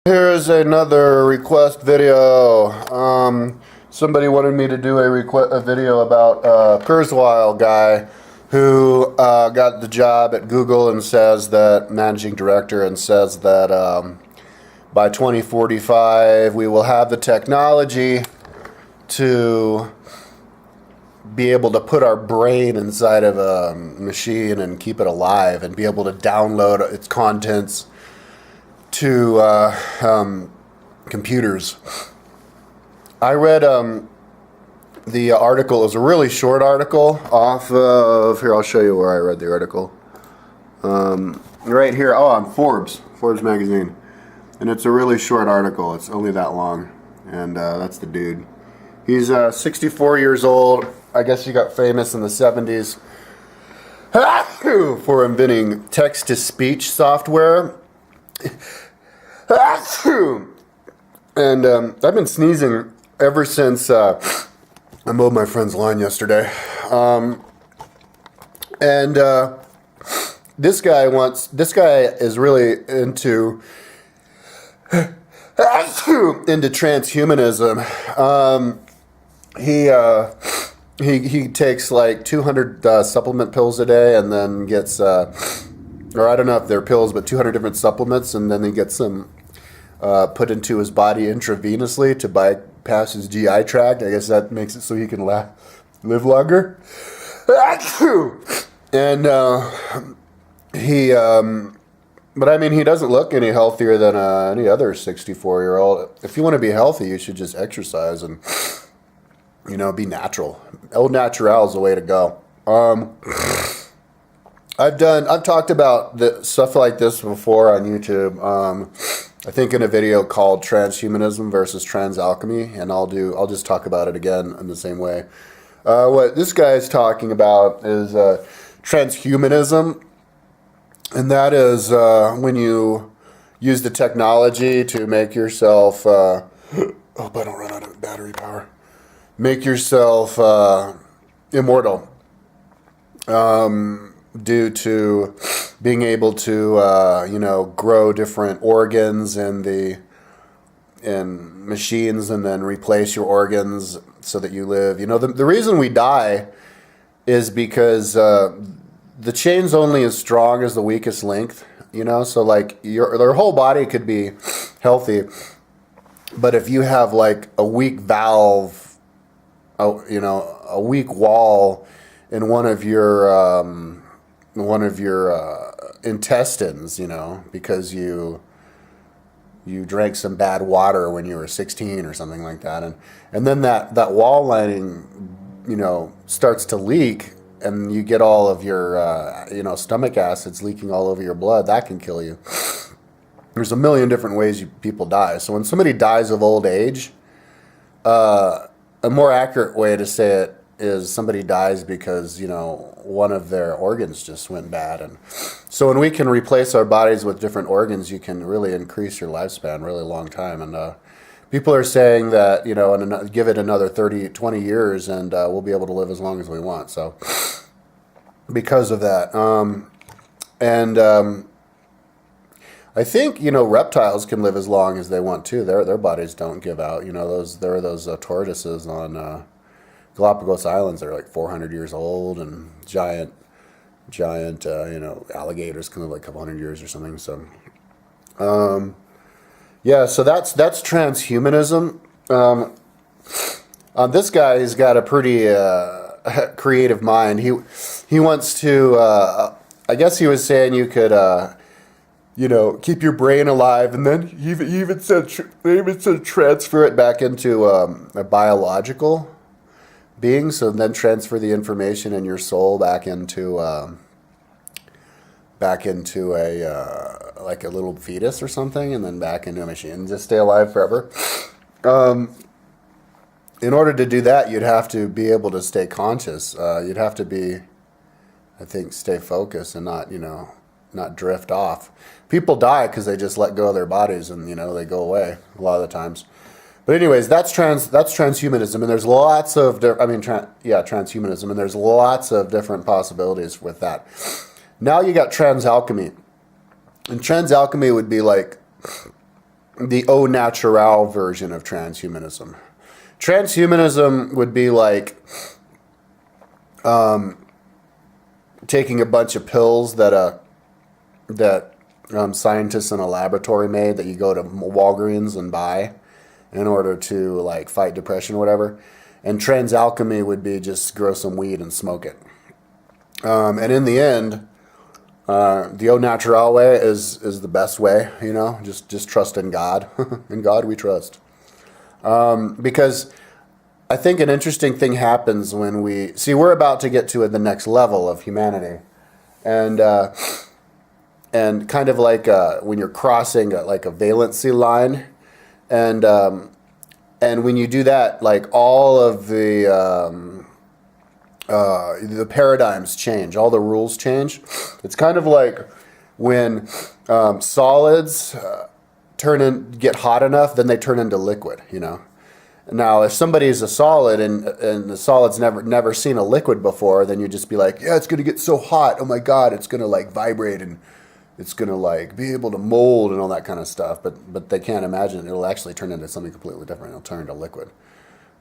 Here's another request video. Somebody wanted me to do a video about Kurzweil guy who got the job at Google and says that, managing director, and says that by 2045 we will have the technology to be able to put our brain inside of a machine and keep it alive and be able to download its contents to computers. I read the article. It was a really short article off of, here, I'll show you where I read the article. Right here, on Forbes magazine. And it's a really short article. It's only that long. And that's the dude. He's 64 years old. I guess he got famous in the 70s for inventing text-to-speech software. And I've been sneezing ever since I mowed my friend's lawn yesterday. This guy is really into transhumanism. He takes like 200 supplement pills a day, and then gets or I don't know if they're pills, but 200 different supplements, and then he gets them put into his body intravenously to bypass his GI tract. I guess that makes it so he can live longer. And but I mean, he doesn't look any healthier than any other 64-year-old. If you want to be healthy, you should just exercise and, be natural. El natural is the way to go. I've talked about stuff like this before on YouTube. I think in a video called Transhumanism versus Transalchemy, and I'll just talk about it again in the same way. What this guy is talking about is transhumanism, and that is when you use the technology to make yourself hope I don't run out of battery power. Make yourself immortal. Due to being able to, grow different organs in machines, and then replace your organs so that you live. The reason we die is because the chain's only as strong as the weakest link. So like their whole body could be healthy, but if you have like a weak valve, a weak wall in one of your intestines, because you drank some bad water when you were 16 or something like that, and then that wall lining, starts to leak, and you get all of your stomach acids leaking all over your blood. That can kill you. There's a million different ways people die. So when somebody dies of old age, a more accurate way to say it is somebody dies because, one of their organs just went bad. And so when we can replace our bodies with different organs, you can really increase your lifespan really long time. And people are saying that, give it another 30, 20 years and we'll be able to live as long as we want. So because of that. I think, reptiles can live as long as they want to. Their bodies don't give out. There are those tortoises on Galapagos Islands that are like 400 years old, and giant, alligators can live like a couple hundred years or something. So, so that's transhumanism. This guy has got a pretty creative mind. He wants to. I guess he was saying you could. Keep your brain alive, and then he even said transfer it back into a biological being, so then transfer the information in your soul back into a like a little fetus or something, and then back into a machine, and just stay alive forever. In order to do that, you'd have to be able to stay conscious. You'd have to be, I think, stay focused and not drift off. People die because they just let go of their bodies, and they go away a lot of the times. But anyways, that's transhumanism, and there's lots of transhumanism, and there's lots of different possibilities with that. Now you got transalchemy, and transalchemy would be like the au natural version of transhumanism. Transhumanism would be like taking a bunch of pills that scientists in a laboratory made that you go to Walgreens and buy in order to like fight depression or whatever. And transalchemy would be just grow some weed and smoke it. And in the end, the au natural way is the best way, you know. Just trust in God. In God we trust. Because I think an interesting thing happens when we're about to get to the next level of humanity, and kind of like when you're crossing like a valency line, and when you do that, like all of the paradigms change, all the rules change. It's kind of like when solids get hot enough, then they turn into liquid, you know. Now, if somebody's a solid and the solid's never seen a liquid before, then you just be like, yeah, it's going to get so hot. Oh my God, it's going to like vibrate and it's going to like be able to mold and all that kind of stuff. But they can't imagine it'll actually turn into something completely different. It'll turn into liquid,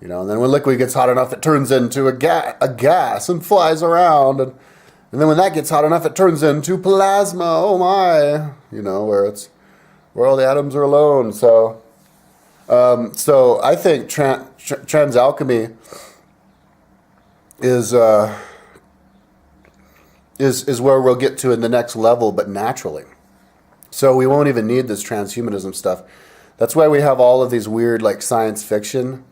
you know. And then when liquid gets hot enough, it turns into a gas and flies around. And then when that gets hot enough, it turns into plasma. Oh my, you know, where all the atoms are alone. So I think transalchemy is where we'll get to in the next level, but naturally. So we won't even need this transhumanism stuff. That's why we have all of these weird like science fiction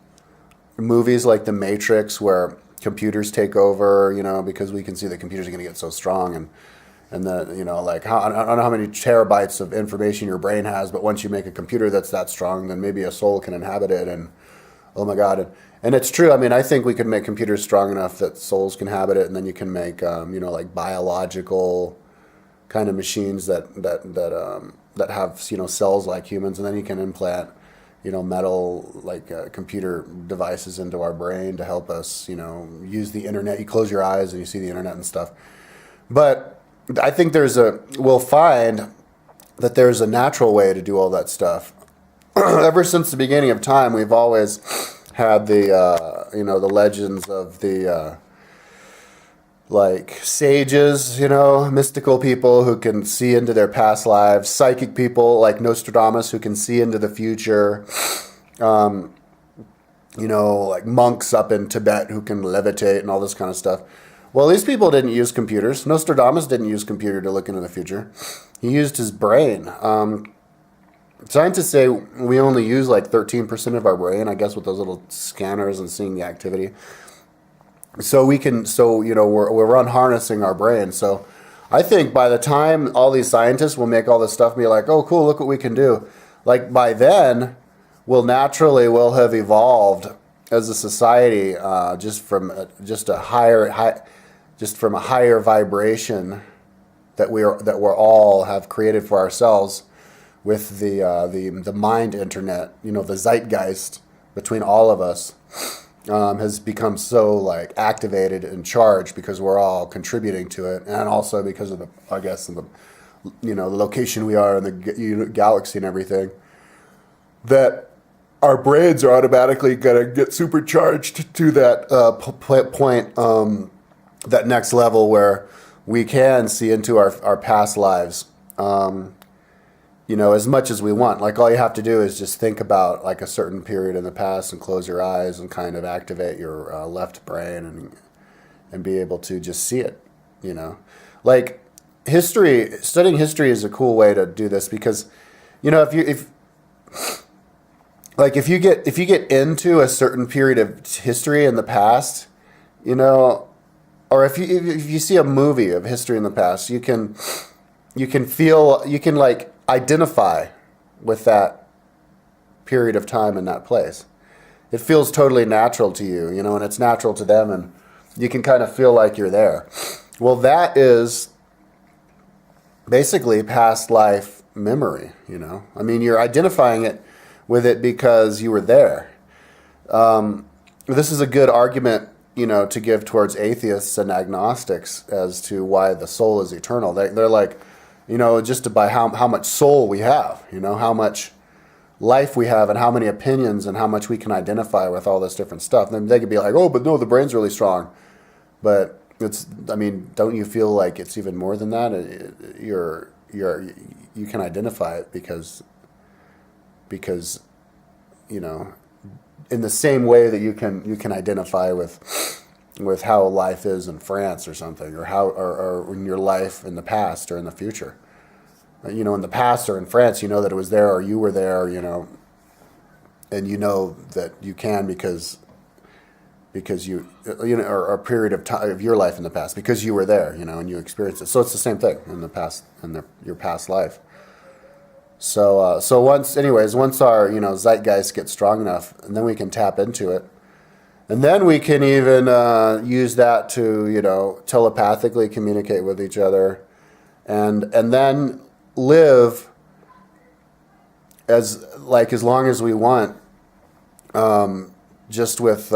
movies like The Matrix, where computers take over, you know, because we can see that computers are going to get so strong, and that, you know, like I don't know how many terabytes of information your brain has, but once you make a computer that's that strong, then maybe a soul can inhabit it, and oh my God. And it's true. I mean, I think we could make computers strong enough that souls can inhabit it, and then you can make, you know, like biological kind of machines that have, you know, cells like humans, and then you can implant, you know, metal like computer devices into our brain to help us, you know, use the internet. You close your eyes and you see the internet and stuff. But I think we'll find that there's a natural way to do all that stuff. Ever since the beginning of time, we've always had the, you know, the legends of the, like sages, you know, mystical people who can see into their past lives, psychic people like Nostradamus who can see into the future, you know, like monks up in Tibet who can levitate and all this kind of stuff. Well, these people didn't use computers. Nostradamus didn't use computer to look into the future. He used his brain. Scientists say we only use like 13% of our brain, I guess, with those little scanners and seeing the activity. So you know, we're unharnessing our brain. So I think by the time all these scientists will make all this stuff and be like, oh, cool, look what we can do. Like by then, we'll have evolved as a society just from a higher vibration that we're all have created for ourselves with the mind internet. You know, the zeitgeist between all of us has become so like activated and charged because we're all contributing to it, and also because of the you know, the location we are in the galaxy and everything, that our brains are automatically going to get supercharged to that point, that next level where we can see into our past lives, you know, as much as we want. Like all you have to do is just think about like a certain period in the past and close your eyes and kind of activate your left brain and be able to just see it, you know. Like studying history is a cool way to do this because, you know, if you get into a certain period of history in the past, you know, or if you see a movie of history in the past, you can like identify with that period of time in that place. It feels totally natural to you, you know, and it's natural to them, and you can kind of feel like you're there. Well, that is basically past life memory, you know. I mean, you're identifying it with it because you were there. This is a good argument, you know, to give towards atheists and agnostics as to why the soul is eternal. They're like, you know, just by how much soul we have, you know, how much life we have and how many opinions and how much we can identify with all this different stuff. Then they could be like, oh, but no, the brain's really strong. But I mean, don't you feel like it's even more than that? You can identify it because, you know, in the same way that you can identify with how life is in France or something, or in your life in the past or in the future. You know, in the past or in France, you know that it was there or you were there, you know, and you know that you can because you know, or a period of time of your life in the past because you were there, you know, and you experienced it. So it's the same thing in the past, in your past life. So once our, you know, zeitgeist gets strong enough, and then we can tap into it, and then we can even use that to, you know, telepathically communicate with each other, and then live as long as we want, just with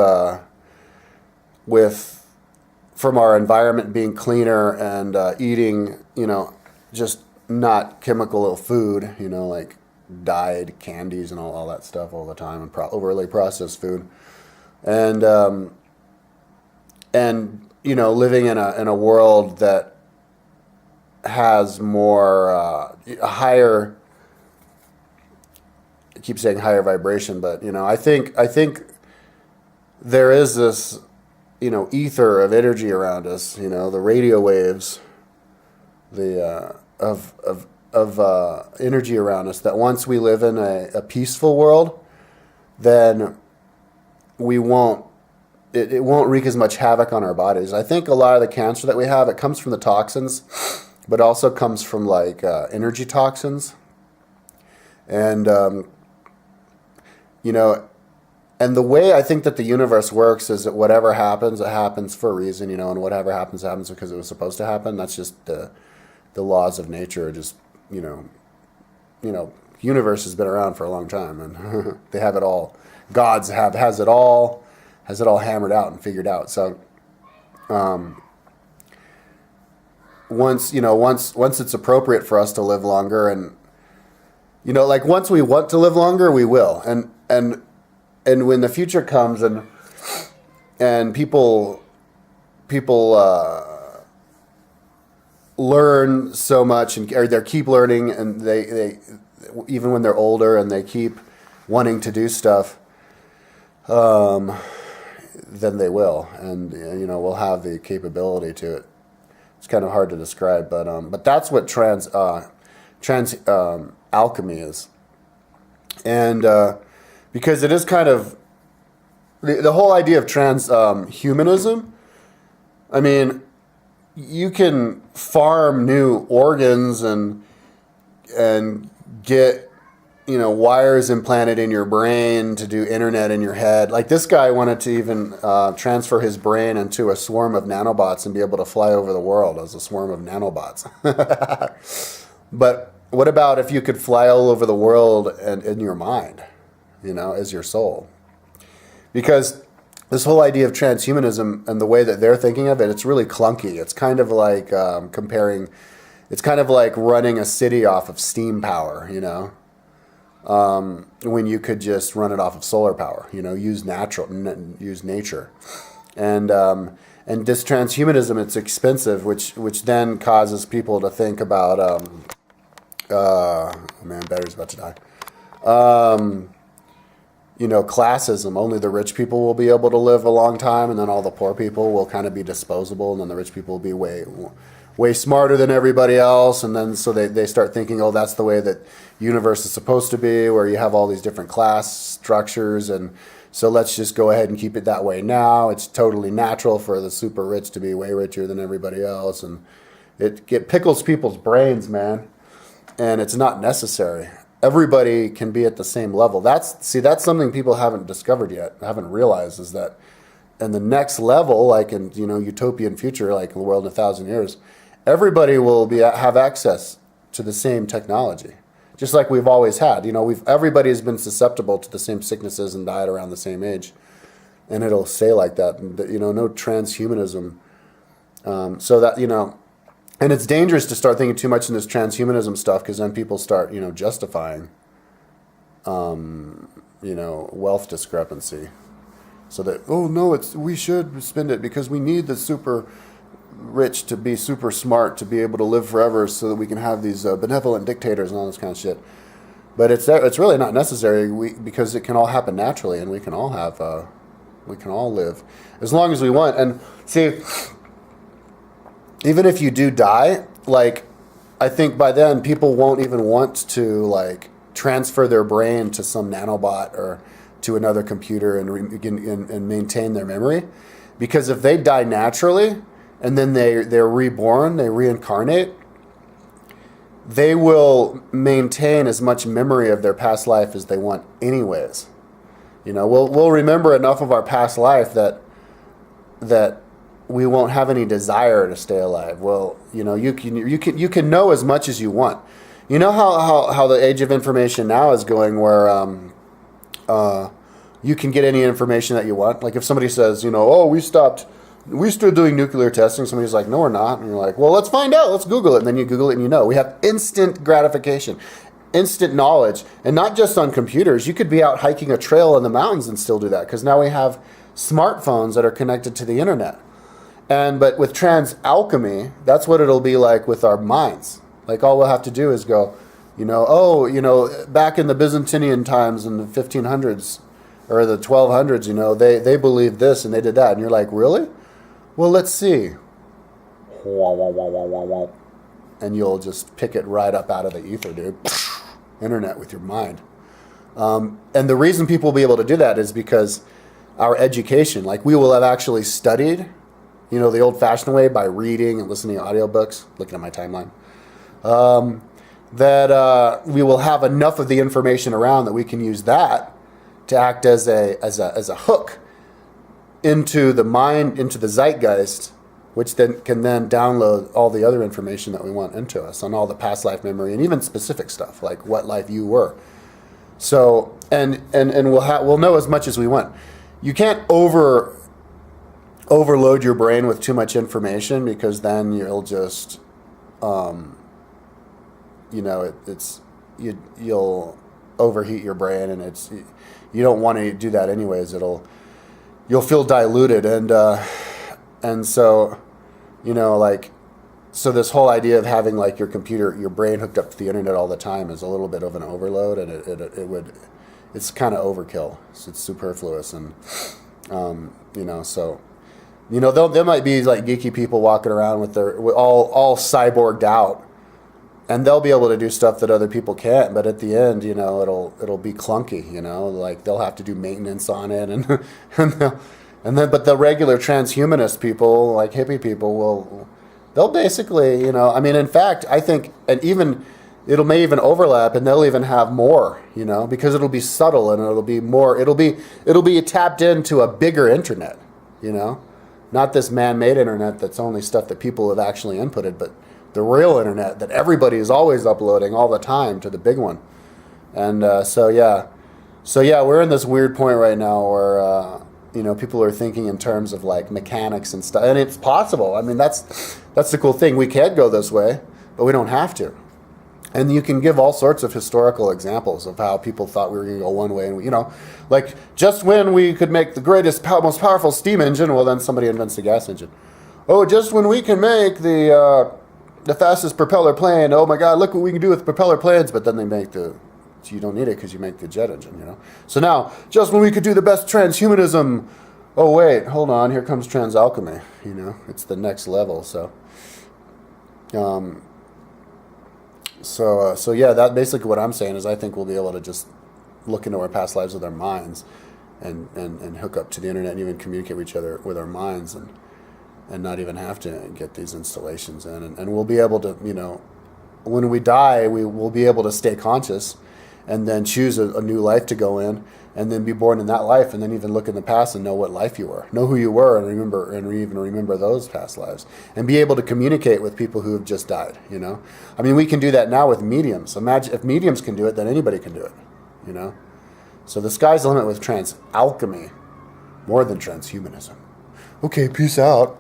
from our environment being cleaner and eating, you know, just not chemical food, you know, like dyed candies and all that stuff all the time, and overly processed food, and you know, living in a world that has more higher. I keep saying higher vibration, but you know, I think there is this, you know, ether of energy around us. You know, the radio waves, of energy around us. That once we live in a peaceful world, then we won't. It won't wreak as much havoc on our bodies. I think a lot of the cancer that we have, it comes from the toxins, but also comes from like energy toxins, and you know, and the way I think that the universe works is that whatever happens, it happens for a reason, you know, and whatever happens because it was supposed to happen. That's just the laws of nature. Just you know, universe has been around for a long time, and they have it all. Gods has it all hammered out and figured out. So once it's appropriate for us to live longer, and you know, like once we want to live longer, we will, and when the future comes and people learn so much, or they keep learning, and they even when they're older and they keep wanting to do stuff, then they will, and you know, we'll have the capability to it. It's kind of hard to describe, but that's what alchemy is, and because it is kind of the whole idea of transhumanism. I mean, you can farm new organs and get, you know, wires implanted in your brain to do internet in your head. Like this guy wanted to even transfer his brain into a swarm of nanobots and be able to fly over the world as a swarm of nanobots. But what about if you could fly all over the world and in your mind, you know, as your soul? Because this whole idea of transhumanism and the way that they're thinking of it, it's really clunky. It's kind of like it's kind of like running a city off of steam power, you know, when you could just run it off of solar power, you know, use nature. And this transhumanism, it's expensive, which then causes people to think about, man, battery's about to die. You know, classism. Only the rich people will be able to live a long time, and then all the poor people will kind of be disposable, and then the rich people will be way smarter than everybody else, and then so they start thinking, oh, that's the way that universe is supposed to be, where you have all these different class structures, and so let's just go ahead and keep it that way now. It's totally natural for the super rich to be way richer than everybody else, and it pickles people's brains, man, and it's not necessary. Everybody can be at the same level. That's something people haven't discovered yet, haven't realized, is that in the next level, like in, you know, utopian future, like the world in 1,000 years, everybody will have access to the same technology, just like we've always had. You know, everybody has been susceptible to the same sicknesses and died around the same age, and it'll stay like that. You know, no transhumanism. So that, you know. And it's dangerous to start thinking too much in this transhumanism stuff, because then people start, you know, justifying wealth discrepancy. So that, oh no, we should spend it because we need the super rich to be super smart to be able to live forever so that we can have these benevolent dictators and all this kind of shit. But it's really not necessary because it can all happen naturally, and we can all live as long as we want. And see, even if you do die, like, I think by then people won't even want to like transfer their brain to some nanobot or to another computer and maintain their memory, because if they die naturally and then they're reborn, they reincarnate, they will maintain as much memory of their past life as they want anyways. We'll remember enough of our past life that we won't have any desire to stay alive. Well, you can know as much as you want. You know how the age of information now is going, where you can get any information that you want. Like if somebody says, oh, we stopped doing nuclear testing. Somebody's like, no, we're not. And you're like, well, let's find out. Let's Google it. And then you Google it and we have instant gratification, instant knowledge. And not just on computers. You could be out hiking a trail in the mountains and still do that, because now we have smartphones that are connected to the internet. But with transalchemy, that's what it'll be like with our minds. Like all we'll have to do is go, back in the Byzantine times in the 1500s or the 1200s, they believed this and they did that. And you're like, really? Well, let's see. And you'll just pick it right up out of the ether, dude. Internet with your mind. And the reason people will be able to do that is because our education, like we will have actually studied, the old-fashioned way by reading and listening to audiobooks, looking at my timeline, that we will have enough of the information around that we can use that to act as a hook into the mind, into the zeitgeist, which then can download all the other information that we want into us on all the past life memory and even specific stuff like what life you were. So and we'll know as much as we want. You can't overload your brain with too much information, because then you'll just you'll overheat your brain, and you don't want to do that anyways. You'll feel diluted, and so so this whole idea of having like your brain hooked up to the internet all the time is a little bit of an overload, and it's kind of overkill. So it's superfluous, and so. There might be like geeky people walking around with all cyborged out, and they'll be able to do stuff that other people can't. But at the end, it'll be clunky. Like they'll have to do maintenance on it, but the regular transhumanist people, like hippie people, they'll basically, in fact, I think, and even it may even overlap, and they'll even have more, because it'll be subtle and it'll be more. It'll be tapped into a bigger internet, Not this man-made internet that's only stuff that people have actually inputted, but the real internet that everybody is always uploading all the time to the big one. And so we're in this weird point right now where people are thinking in terms of like mechanics and stuff, and it's possible. I mean, that's the cool thing. We can go this way, but we don't have to. And you can give all sorts of historical examples of how people thought we were going to go one way, and like just when we could make the greatest, most powerful steam engine, well, then somebody invents the gas engine. Oh, just when we can make the fastest propeller plane, oh my God, look what we can do with propeller planes. But then they make you don't need it because you make the jet engine, So now, just when we could do the best transhumanism, oh wait, hold on, here comes transalchemy. It's the next level. So. So yeah, that basically what I'm saying is I think we'll be able to just look into our past lives with our minds and hook up to the internet and even communicate with each other with our minds and not even have to get these installations in. And we'll be able to, when we die, we will be able to stay conscious and then choose a new life to go in and then be born in that life, and then even look in the past and know what life you were, know who you were, and remember those past lives, and be able to communicate with people who have just died. I mean, we can do that now with mediums. Imagine if mediums can do it, then anybody can do it. So the sky's the limit with transalchemy, more than transhumanism. Okay, peace out.